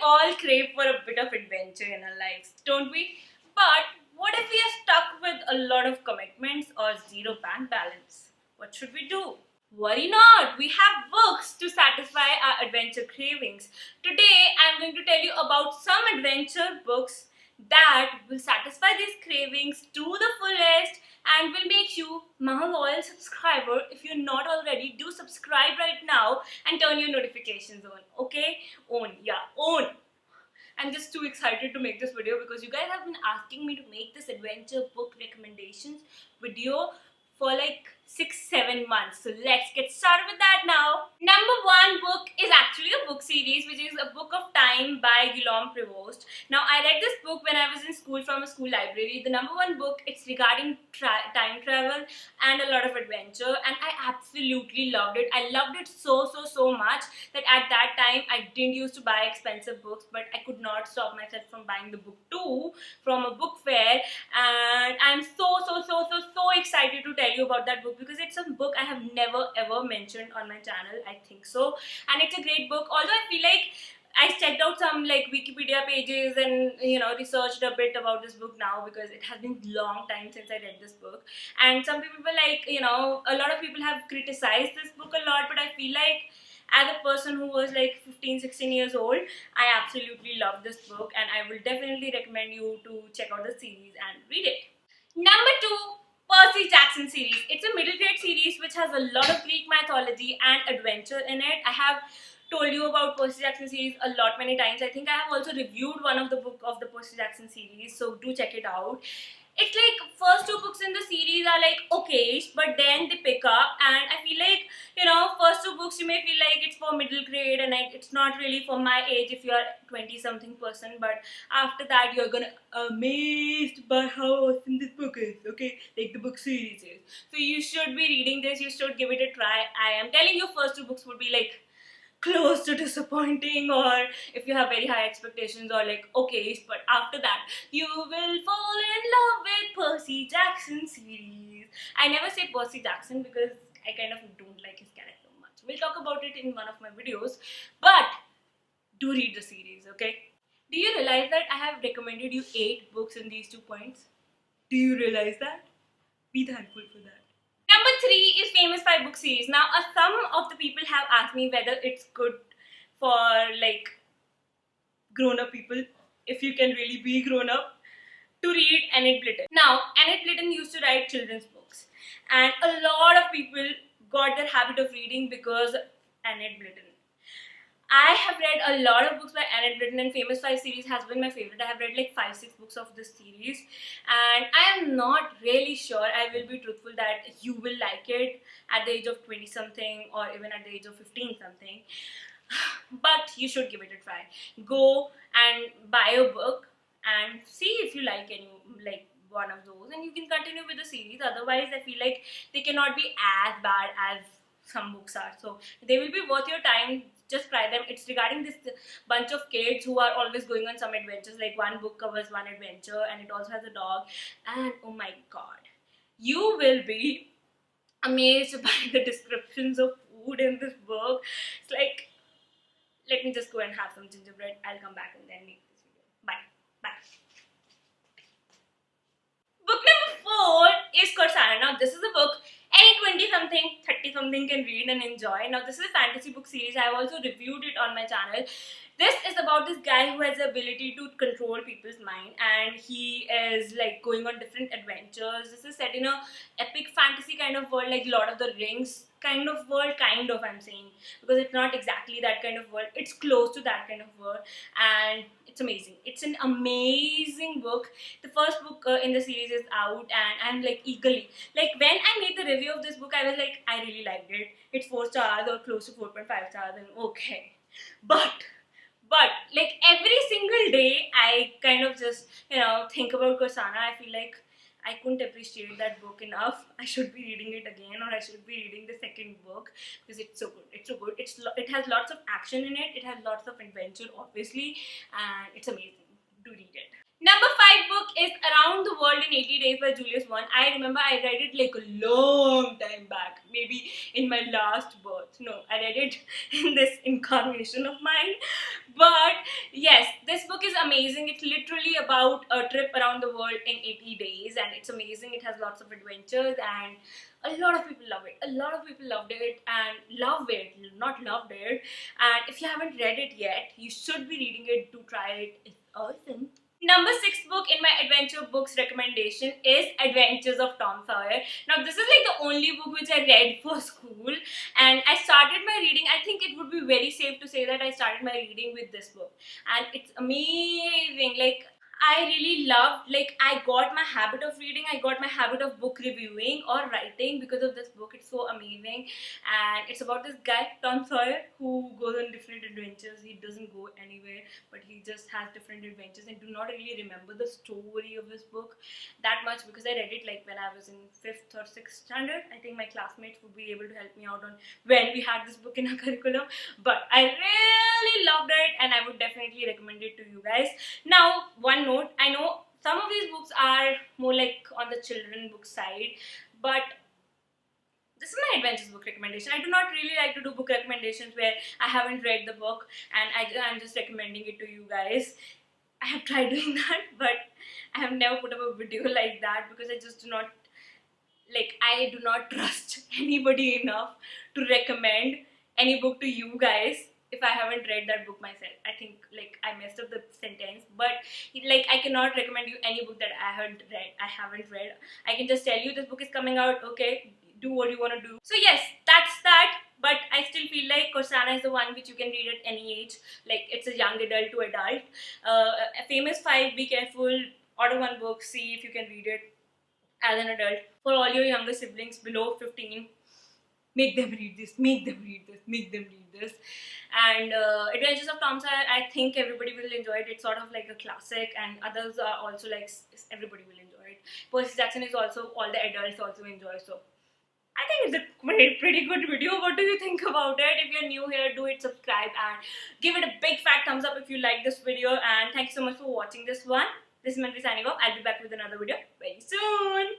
all crave for a bit of adventure in our lives, don't we? But what if we are stuck with a lot of commitments or zero bank balance? What should we do? Worry not, we have books to satisfy our adventure cravings. Today, I'm going to tell you about some adventure books that will satisfy these cravings to the fullest and will make you my loyal subscriber. If you're not already, do subscribe right now and turn your notifications on, okay? On. I'm just too excited to make this video because you guys have been asking me to make this adventure book recommendations video for like 6-7 months. So let's get started with that now. Number one book is actually a book series, which is A Book of Time by Guillaume Prevost. Now, I read this book when I was in school from a school library. The number one book, it's regarding time travel and a lot of adventure, and I absolutely loved it. I loved it so much that at that time I didn't used to buy expensive books, but I could not stop myself from buying the book too from a book fair, and I'm so excited to tell you about that book because it's a book I have never ever mentioned on my channel, I think so, and it's a great book. Although I feel like I checked out some like Wikipedia pages and researched a bit about this book now because it has been long time since I read this book, and some people were like, a lot of people have criticized this book a lot, but I feel like as a person who was like 15-16 years old, I absolutely love this book and I will definitely recommend you to check out the series and read it. Number two, Percy Jackson series. It's a middle grade series which has a lot of Greek mythology and adventure in it. I have told you about Percy Jackson series a lot many times. I think I have also reviewed one of the book of the Percy Jackson series, so do check it out. It's like first two books in the series are like okay, but then they pick up, and I feel like first two books you may feel like it's for middle grade and it's not really for my age if you're 20-something person, but after that you're gonna amazed by how awesome this book is, okay, like the book series is. So you should be reading this, you should give it a try. I am telling you, first two books would be like close to disappointing, or if you have very high expectations or like okay, but after that you will fall in love with Percy Jackson series. I never say Percy Jackson because I kind of don't like his character much. We'll talk about it in one of my videos, but do read the series, okay? Do you realize that I have recommended you 8 books in these 2 points? Do you realize that? Be thankful for that. Number 3 is Famous 5 book series. Now, some of the people have asked me whether it's good for like grown-up people, if you can really be grown-up, to read Enid Blyton. Now, Enid Blyton used to write children's books, and a lot of people got their habit of reading because of Enid Blyton. I have read a lot of books by Enid Blyton, and Famous 5 series has been my favorite. I have read like 5-6 books of this series, and I am not really sure, I will be truthful, that you will like it at the age of 20-something or even at the age of 15-something. But you should give it a try. Go and buy a book and see if you like one of those, and you can continue with the series. Otherwise, I feel like they cannot be as bad as some books are, so they will be worth your time. Just try them. It's regarding this bunch of kids who are always going on some adventures. Like one book covers one adventure, and it also has a dog, and oh my god, you will be amazed by the descriptions of food in this book. It's like, let me just go and have some gingerbread. I'll come back and then make this video. Bye. Book number 4 is Corsana. Now, this is a book any 20-something, 30-something can read and enjoy. Now, this is a fantasy book series. I have also reviewed it on my channel. This is about this guy who has the ability to control people's mind, and he is like going on different adventures. This is set in a epic fantasy kind of world, like Lord of the Rings kind of world, I'm saying, because it's not exactly that kind of world. It's close to that kind of world, and it's amazing. It's an amazing book. The first book in the series is out, and I'm like eagerly, like when I made the review of this book, I was like, I really liked it. It's 4 stars or close to 4.5 stars, and okay, but like every single day I kind of just think about Corsana. I feel like I couldn't appreciate that book enough. I should be reading it again, or I should be reading the second book because it's so good. It's so good. It has lots of action in it. It has lots of adventure, obviously, and it's amazing. Do read it. Number 5 book is Around the World in 80 Days by Julius Verne. I remember I read it like a long time back, maybe in my last birth. No, I read it in this incarnation of mine. But Yes, this book is amazing. It's literally about a trip around the world in 80 days, and it's amazing. It has lots of adventures, and a lot of people love it. A lot of people loved it and love it, not loved it. And if you haven't read it yet, you should be reading it to try it. It's awesome. Number six book in my adventure books recommendation is Adventures of Tom Sawyer. Now, this is like the only book which I read for school, and I started my reading. I think it would be very safe to say that I started my reading with this book, and it's amazing. Like, I really loved, like, I got my habit of reading, I got my habit of book reviewing or writing because of this book. It's so amazing, and it's about this guy, Tom Sawyer, who goes on different adventures. He doesn't go anywhere, but he just has different adventures, and do not really remember the story of his book that much because I read it like when I was in 5th or 6th standard. I think my classmates would be able to help me out on when we had this book in our curriculum, but I really loved it, and I would definitely recommend it to you guys. Now, one note, I know some of these books are more like on the children book side, but this is my adventures book recommendation. I do not really like to do book recommendations where I haven't read the book and I'm just recommending it to you guys. I have tried doing that, but I have never put up a video like that because I just do not, like, I do not trust anybody enough to recommend any book to you guys if I haven't read that book myself. I think, like, I messed up the sentence, but like, I cannot recommend you any book that I haven't read. I can just tell you this book is coming out, okay, do what you want to do. So yes, that's that. But I still feel like Corsana is the one which you can read at any age. Like, it's a young adult to adult. A Famous 5, be careful, order one book, see if you can read it as an adult. For all your younger siblings below 15, make them read this, make them read this, make them read this. And Adventures of Tom Sawyer, I think everybody will enjoy it. It's sort of like a classic, and others are also like, everybody will enjoy it. Percy Jackson is also, all the adults also enjoy. So I think it's a pretty good video. What do you think about it? If you're new here, do it, subscribe, and give it a big fat thumbs up if you like this video. And thank you so much for watching this one. This is Manvi signing off. I'll be back with another video very soon.